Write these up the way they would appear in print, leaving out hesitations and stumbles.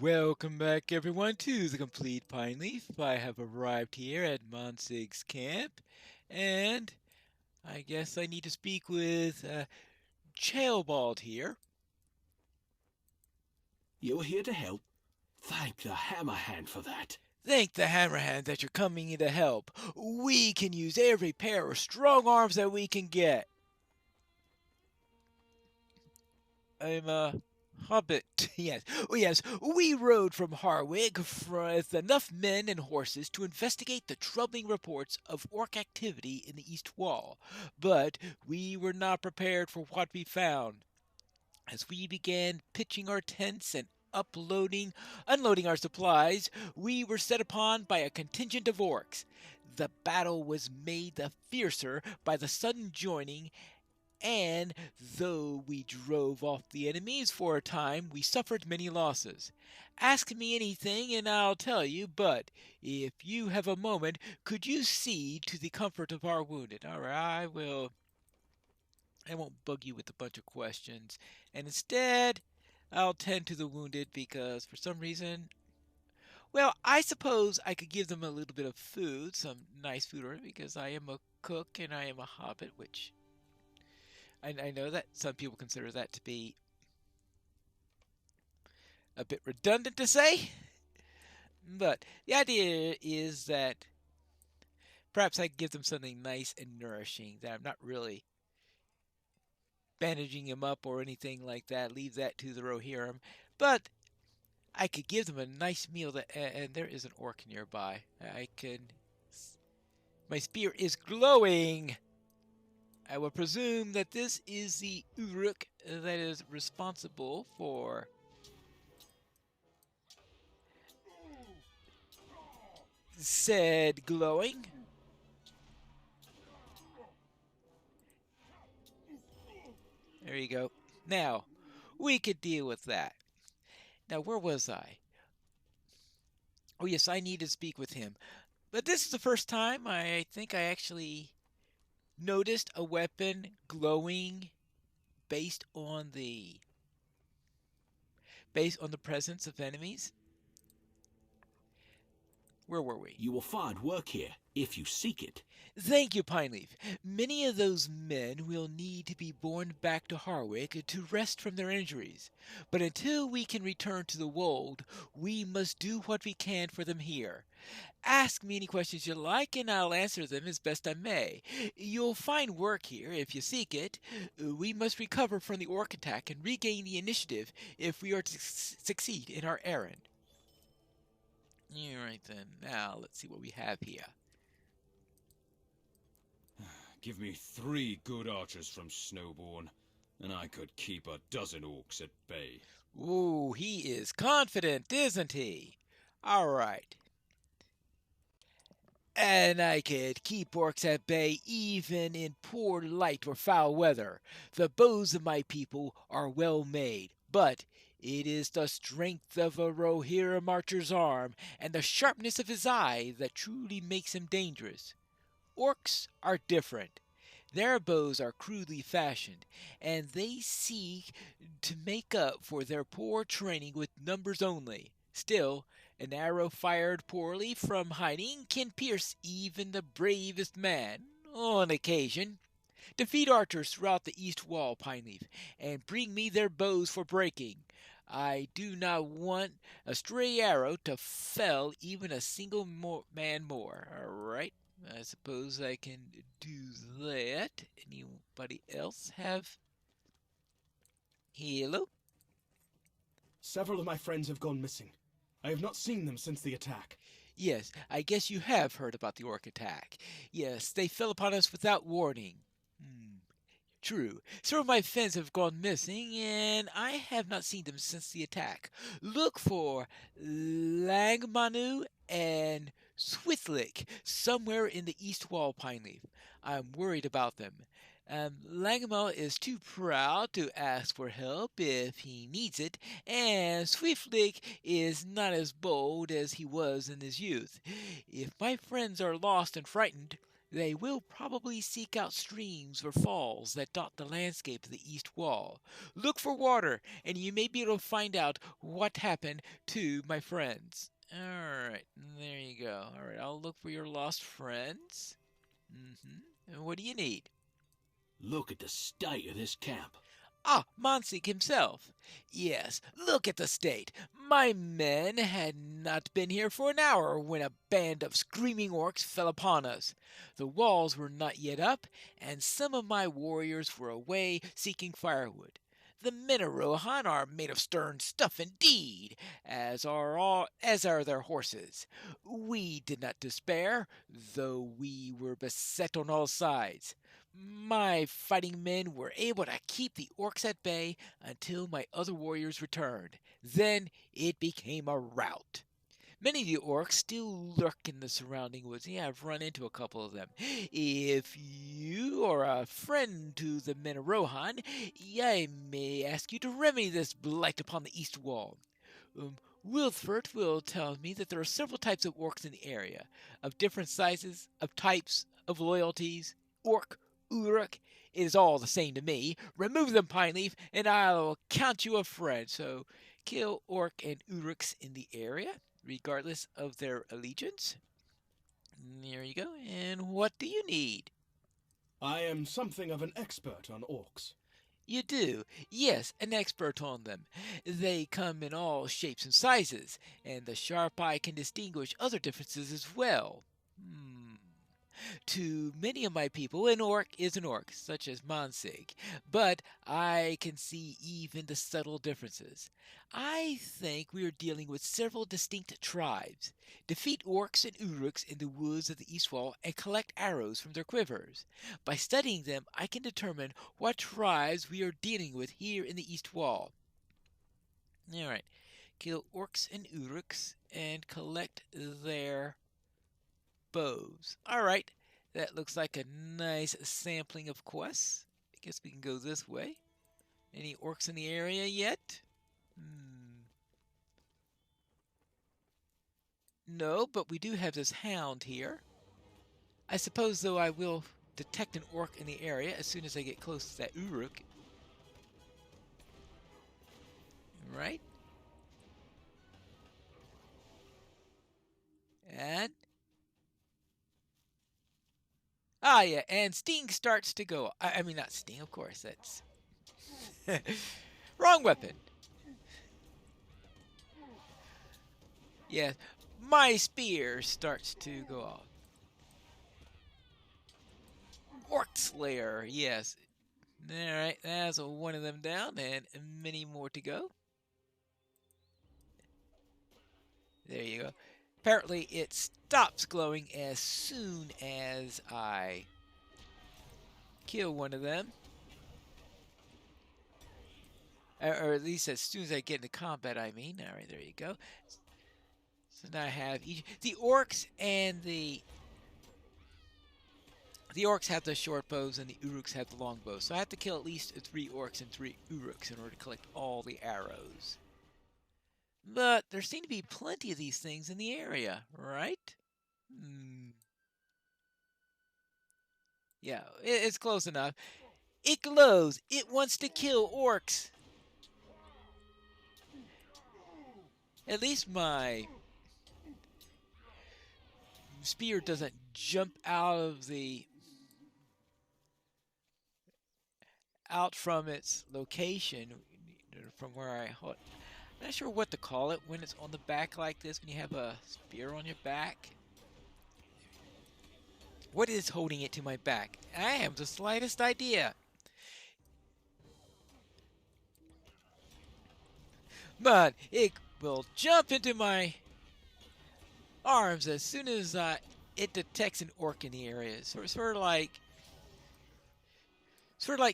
Welcome back, everyone, to the Complete Pineleaf. I have arrived here at MAGIX camp, and I guess I need to speak with Chailbald here. You're here to help? Thank the Hammerhand for that. Thank the Hammerhand that you're coming in to help. We can use every pair of strong arms that we can get. I'm a hobbit. Yes. Oh, yes. We rode from Harwig with enough men and horses to investigate the troubling reports of orc activity in the East Wall, but we were not prepared for what we found. As we began pitching our tents and unloading our supplies, we were set upon by a contingent of orcs. The battle was made the fiercer by the sudden joining, and though we drove off the enemies for a time, we suffered many losses. Ask me anything and I'll tell you, but if you have a moment, could you see to the comfort of our wounded? All right, I won't bug you with a bunch of questions, and instead, I'll tend to the wounded because for some reason, well, I suppose I could give them a little bit of food, some nice food, because I am a cook and I am a hobbit, which I know that some people consider that to be a bit redundant to say, but the idea is that perhaps I could give them something nice and nourishing that I'm not really bandaging him up or anything like that. Leave that to the Rohirrim. But I could give them a nice meal that, and there is an orc nearby. I can. My spear is glowing. I will presume that this is the Uruk that is responsible for said glowing. There you go. Now, we could deal with that. Now, where was I? Oh, yes, I need to speak with him. But this is the first time I think I actually noticed a weapon glowing based on the presence of enemies. Where were we? You will find work here, if you seek it. Thank you, Pineleaf. Many of those men will need to be borne back to Harwick to rest from their injuries. But until we can return to the wold, we must do what we can for them here. Ask me any questions you like, and I'll answer them as best I may. You'll find work here if you seek it. We must recover from the orc attack and regain the initiative if we are to succeed in our errand. Alright then, now let's see what we have here. Give me 3 good archers from Snowbourne, and I could keep a dozen orcs at bay. Ooh, he is confident, isn't he? Alright. And I could keep orcs at bay even in poor light or foul weather. The bows of my people are well made, but it is the strength of a Rohirrim archer's arm and the sharpness of his eye that truly makes him dangerous. Orcs are different. Their bows are crudely fashioned, and they seek to make up for their poor training with numbers only. Still, an arrow fired poorly from hiding can pierce even the bravest man, on occasion. Defeat archers throughout the east wall, Pineleaf, and bring me their bows for breaking. I do not want a stray arrow to fell even a single man more. All right, I suppose I can do that. Anybody else have? Hello? Several of my friends have gone missing. I have not seen them since the attack. Yes, I guess you have heard about the orc attack. Yes, they fell upon us without warning. True. Some of my friends have gone missing, and I have not seen them since the attack. Look for Langmanu and Swithlick somewhere in the east wall, Pineleaf. I'm worried about them. Langma is too proud to ask for help if he needs it, and Swiftlick is not as bold as he was in his youth. If my friends are lost and frightened, They will probably seek out streams or falls that dot the landscape of the east wall. Look for water, and you may be able to find out what happened to my friends. Alright, there you go. Alright, I'll look for your lost friends. And what do you need? Look at the state of this camp. Ah, Monsig himself. Yes, look at the state. My men had not been here for an hour when a band of screaming orcs fell upon us. The walls were not yet up, and some of my warriors were away seeking firewood. The men of Rohan are made of stern stuff indeed, as are their horses. We did not despair, though we were beset on all sides. My fighting men were able to keep the orcs at bay until my other warriors returned. Then it became a rout. Many of the orcs still lurk in the surrounding woods. Yeah, I've run into a couple of them. If you are a friend to the men of Rohan, I may ask you to remedy this blight upon the east wall. Wilfert will tell me that there are several types of orcs in the area, of different sizes, of types, of loyalties. Orc, Uruk, it is all the same to me. Remove them, Pineleaf, and I'll count you a friend. So, kill Orc and Uruks in the area, regardless of their allegiance. There you go. And what do you need? I am something of an expert on orcs. You do. Yes, an expert on them. They come in all shapes and sizes, and the sharp eye can distinguish other differences as well. To many of my people, an orc is an orc, such as Monsig, but I can see even the subtle differences. I think we are dealing with several distinct tribes. Defeat orcs and uruks in the woods of the east wall and collect arrows from their quivers. By studying them, I can determine what tribes we are dealing with here in the east wall. Alright, kill orcs and uruks and collect their bows. Alright, that looks like a nice sampling of quests. I guess we can go this way. Any orcs in the area yet? No, but we do have this hound here. I suppose, though, I will detect an orc in the area as soon as I get close to that Uruk. Right? And ah, yeah, and Sting starts to go. I mean, not Sting, of course. That's wrong weapon. Yeah, my spear starts to go off. Orc Slayer, yes. Alright, that's one of them down, and many more to go. There you go. Apparently, it stops glowing as soon as I kill one of them. Or at least as soon as I get into combat, I mean. Alright, there you go. So now I have each. The orcs and the orcs have the short bows and the uruks have the long bows. So I have to kill at least 3 orcs and 3 uruks in order to collect all the arrows. But there seem to be plenty of these things in the area, right? Yeah, it's close enough. It glows. It wants to kill orcs. At least my spear doesn't jump out from its location from where I hold. I'm not sure what to call it when it's on the back like this, when you have a spear on your back. What is holding it to my back? I have the slightest idea. But it will jump into my arms as soon as it detects an orc in the area. So it's sort of like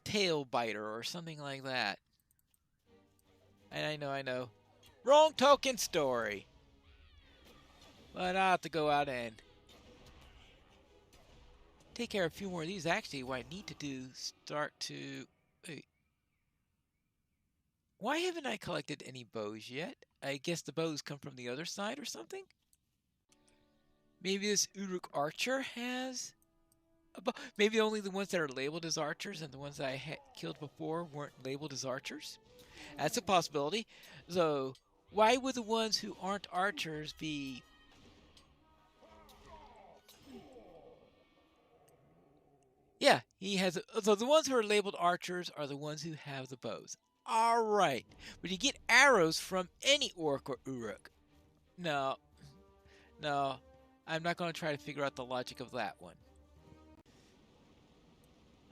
tail biter or something like that. And I know. Wrong token story. But I'll have to go out and take care of a few more of these. Actually, what I need to do start to... Wait. Why haven't I collected any bows yet? I guess the bows come from the other side or something? Maybe this Uruk archer has Maybe only the ones that are labeled as archers and the ones that I killed before weren't labeled as archers. That's a possibility. So, why would the ones who aren't archers be... Yeah, he has... So the ones who are labeled archers are the ones who have the bows. Alright. But you get arrows from any orc or uruk. No. No. I'm not going to try to figure out the logic of that one.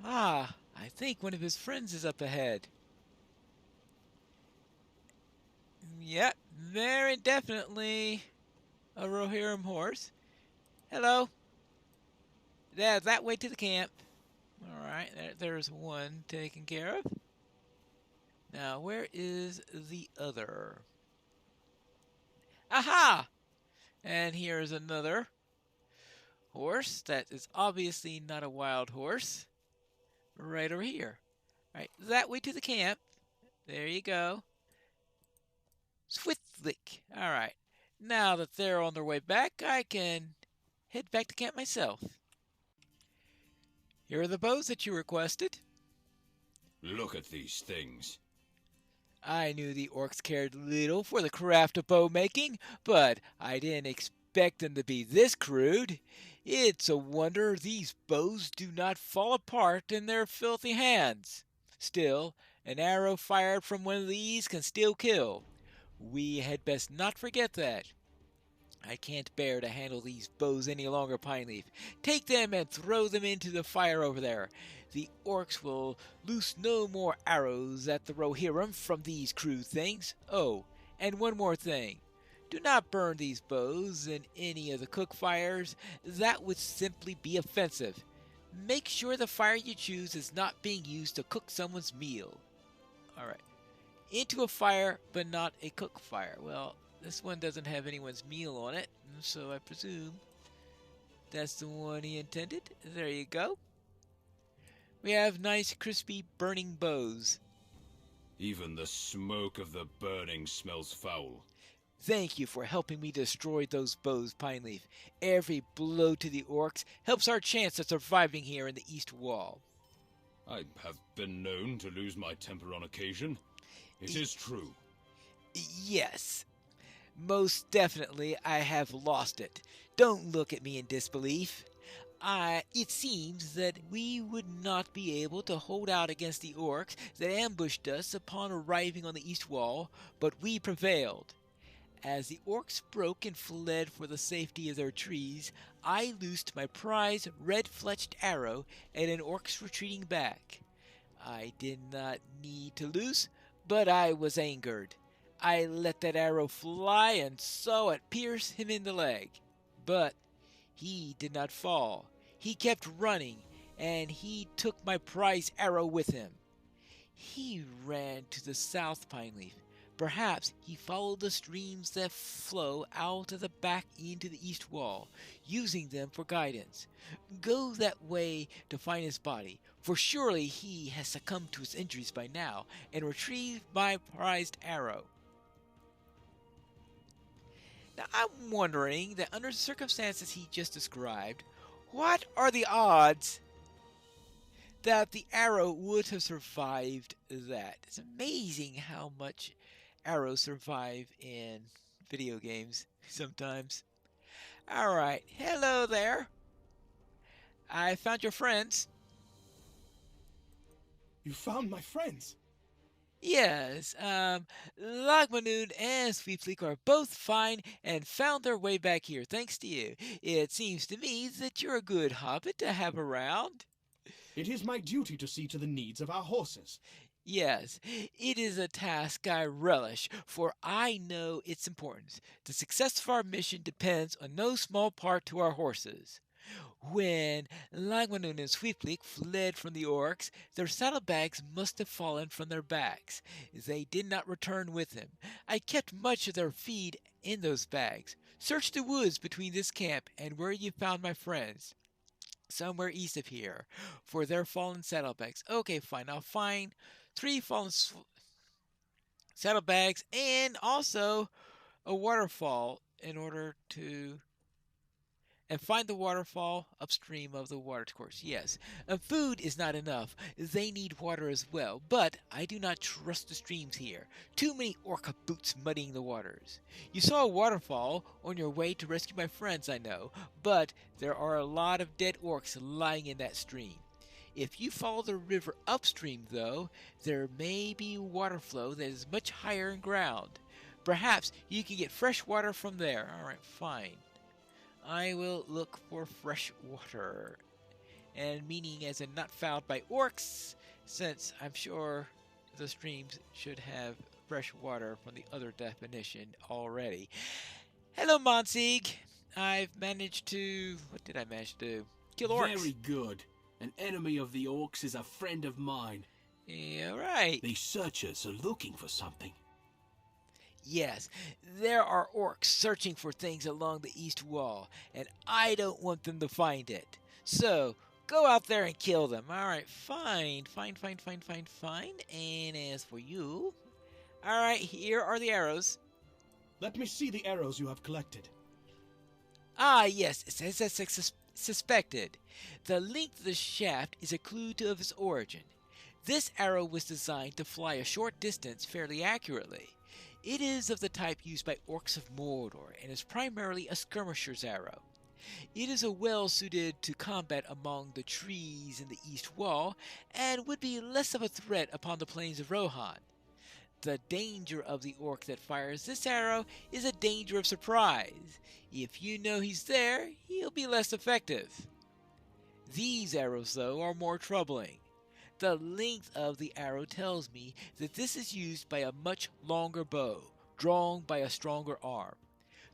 Ah, I think one of his friends is up ahead. Yep, very definitely a Rohirrim horse. Hello. Yeah, that way to the camp. Alright, there's one taken care of. Now, where is the other? Aha! And here's another horse that is obviously not a wild horse. Right over here. Right, that way to the camp. There you go. Swiftlick. Alright. Now that they're on their way back, I can head back to camp myself. Here are the bows that you requested. Look at these things. I knew the orcs cared little for the craft of bow making, but I didn't expect them to be this crude. It's a wonder these bows do not fall apart in their filthy hands. Still, an arrow fired from one of these can still kill. We had best not forget that. I can't bear to handle these bows any longer, Pineleaf. Take them and throw them into the fire over there. The orcs will loose no more arrows at the Rohirrim from these crude things. Oh, and one more thing. Do not burn these bows in any of the cook fires. That would simply be offensive. Make sure the fire you choose is not being used to cook someone's meal. Alright. Into a fire, but not a cook fire. Well, this one doesn't have anyone's meal on it, so I presume that's the one he intended. There you go. We have nice, crispy, burning bows. Even the smoke of the burning smells foul. Thank you for helping me destroy those bows, Pineleaf. Every blow to the orcs helps our chance of surviving here in the East Wall. I have been known to lose my temper on occasion. It is true. Yes. Most definitely, I have lost it. Don't look at me in disbelief. It seems that we would not be able to hold out against the orcs that ambushed us upon arriving on the east wall, but we prevailed. As the orcs broke and fled for the safety of their trees, I loosed my prize red-fletched arrow at an orc's retreating back. I did not need to loose, but I was angered. I let that arrow fly and saw it pierce him in the leg. But he did not fall. He kept running, and he took my prize arrow with him. He ran to the south, Pineleaf. Perhaps he followed the streams that flow out of the back into the east wall, using them for guidance. Go that way to find his body, for surely he has succumbed to his injuries by now, and retrieve my prized arrow. Now, I'm wondering that under the circumstances he just described, what are the odds that the arrow would have survived that? It's amazing how much arrows survive in video games sometimes. Alright, hello there. I found your friends. You found my friends? Yes, Lagmanoon and Sweepleak are both fine and found their way back here thanks to you. It seems to me that you're a good hobbit to have around. It is my duty to see to the needs of our horses. Yes, it is a task I relish, for I know its importance. The success of our mission depends on no small part to our horses. When Lagmanoon and Sweepleak fled from the orcs, their saddlebags must have fallen from their backs. They did not return with them. I kept much of their feed in those bags. Search the woods between this camp and where you found my friends. Somewhere east of here, for their fallen saddlebags. Okay, fine. I'll find 3 fallen saddlebags and also a waterfall in order to and find the waterfall upstream of the watercourse. Yes, food is not enough. They need water as well, but I do not trust the streams here. Too many orca boots muddying the waters. You saw a waterfall on your way to rescue my friends, I know, but there are a lot of dead orcs lying in that stream. If you follow the river upstream, though, there may be water flow that is much higher in ground. Perhaps you can get fresh water from there. Alright, fine. I will look for fresh water. And meaning as in not fouled by orcs, since I'm sure the streams should have fresh water from the other definition already. Hello, Monsig. I've managed to... What did I manage to do? Kill orcs. Very good. An enemy of the orcs is a friend of mine. Yeah, right. These searchers are looking for something. Yes, there are orcs searching for things along the east wall, and I don't want them to find it. So, go out there and kill them. Alright, fine. And as for you... Alright, here are the arrows. Let me see the arrows you have collected. Ah, yes, it says as suspected. The length of the shaft is a clue of its origin. This arrow was designed to fly a short distance fairly accurately. It is of the type used by orcs of Mordor and is primarily a skirmisher's arrow. It is well suited to combat among the trees in the east wall and would be less of a threat upon the plains of Rohan. The danger of the orc that fires this arrow is a danger of surprise. If you know he's there, he'll be less effective. These arrows, though, are more troubling. The length of the arrow tells me that this is used by a much longer bow, drawn by a stronger arm.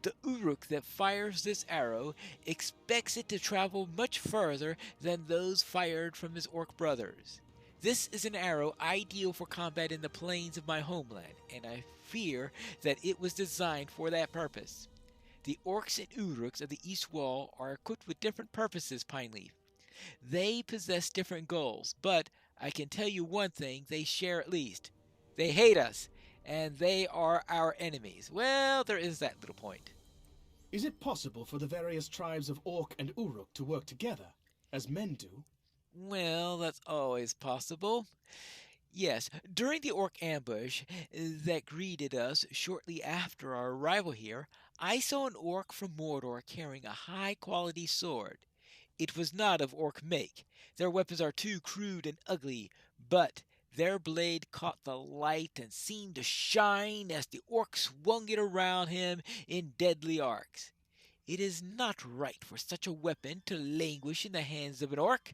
The Uruk that fires this arrow expects it to travel much further than those fired from his orc brothers. This is an arrow ideal for combat in the plains of my homeland, and I fear that it was designed for that purpose. The orcs and Uruks of the east wall are equipped with different purposes, Pineleaf. They possess different goals, but I can tell you one thing they share at least. They hate us, and they are our enemies. Well, there is that little point. Is it possible for the various tribes of Orc and Uruk to work together, as men do? Well, that's always possible. Yes, during the orc ambush that greeted us shortly after our arrival here, I saw an orc from Mordor carrying a high-quality sword. It was not of orc make. Their weapons are too crude and ugly, but their blade caught the light and seemed to shine as the orc swung it around him in deadly arcs. It is not right for such a weapon to languish in the hands of an orc.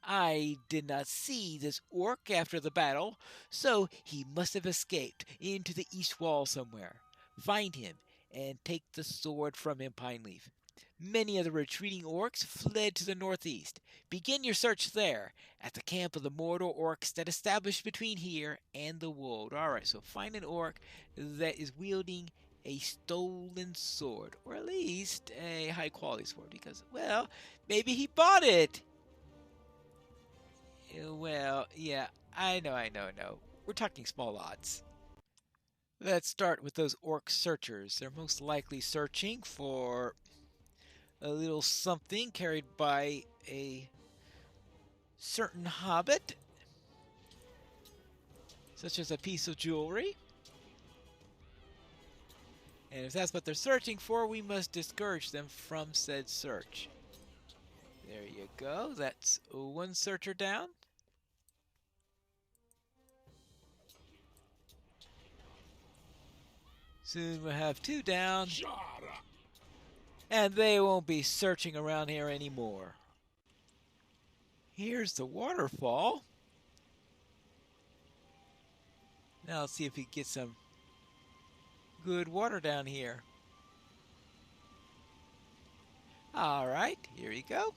I did not see this orc after the battle, so he must have escaped into the east wall somewhere. Find him and take the sword from him, Pineleaf. Many of the retreating orcs fled to the northeast. Begin your search there, at the camp of the Mordor orcs that established between here and the wold. Alright, so find an orc that is wielding a stolen sword, or at least a high quality sword, because, well, maybe he bought it. Well, yeah, I know. We're talking small odds. Let's start with those orc searchers. They're most likely searching for a little something carried by a certain hobbit, such as a piece of jewelry. And if that's what they're searching for, we must discourage them from said search. There you go. That's one searcher down. Soon we'll have two down. And they won't be searching around here anymore. Here's the waterfall. Now let's see if we can get some good water down here. Alright, here you go.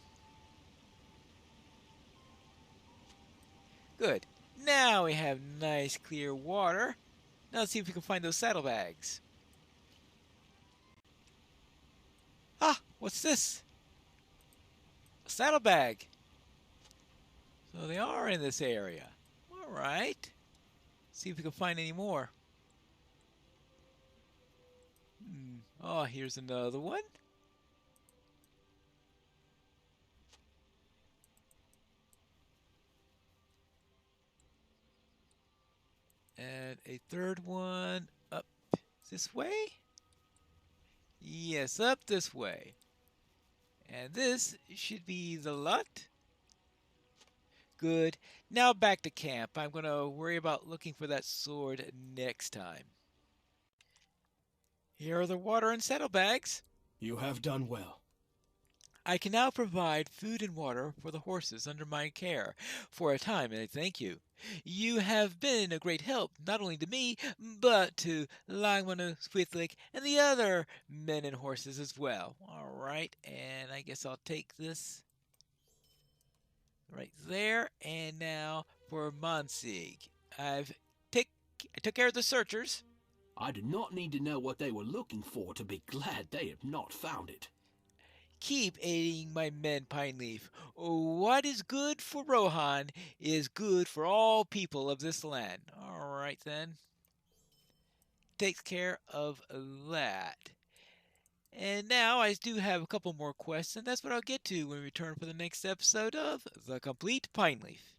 Good. Now we have nice clear water. Now let's see if we can find those saddlebags. Ah, what's this? A saddlebag. So they are in this area. Alright. See if we can find any more. Oh, here's another one. a third one up this way? Yes, up this way. And this should be the lot. Good. Now back to camp. I'm going to worry about looking for that sword next time. Here are the water and saddlebags. You have done well. I can now provide food and water for the horses under my care for a time, and I thank you. You have been a great help, not only to me, but to Langwano, Swithlick, and the other men and horses as well. All right, and I guess I'll take this right there. And now for Monsig. I took care of the searchers. I do not need to know what they were looking for to be glad they have not found it. Keep aiding my men, Pineleaf. What is good for Rohan is good for all people of this land. All right, then. Takes care of that. And now I do have a couple more quests, and that's what I'll get to when we return for the next episode of The Complete Pineleaf.